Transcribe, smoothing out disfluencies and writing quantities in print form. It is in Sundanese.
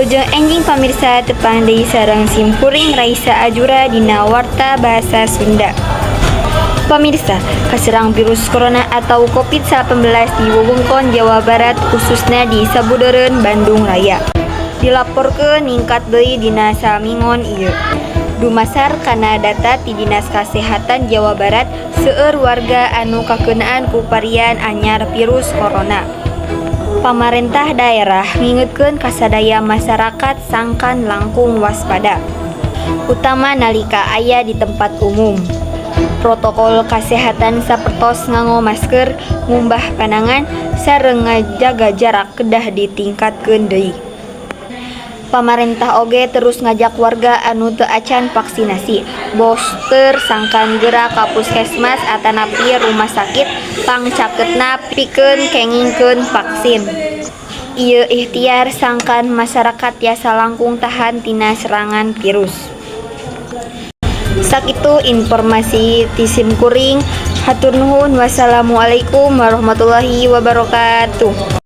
Wilujeng enjing pamirsa tepang deui sareng simkuring Raisa Ajura dina Warta Bahasa Sunda. Pamirsa, kaserang virus corona atau COVID-19 di wewengkon Jawa Barat khususnya di Sabudeureun, Bandung Raya. Dilaporkeun ningkat deui dina samingon ieu. Dumasar kana data ti Dinas Kasehatan Jawa Barat seueur warga anu kakeunaan ku varian anyar virus corona. Pamarentah daerah ngingetkeun kasadaya masyarakat sangkan langkung waspada, utama nalika aya di tempat umum. Protokol kasehatan sapertos nganggo masker, ngumbah panangan, sareng ngajaga jarak kedah ditingkatkeun deui. Pamarentah oge terus ngajak warga anu teu acan vaksinasi, booster sangkan geura ka puskesmas atanapi rumah sakit pangcakeutna pikeun kengingkeun vaksin. Ieu ikhtiar sangkan masyarakat tiasa langkung tahan tina serangan virus. Sakitu informasi ti simkuring. Hatur nuhun. Wassalamualaikum warahmatullahi wabarakatuh.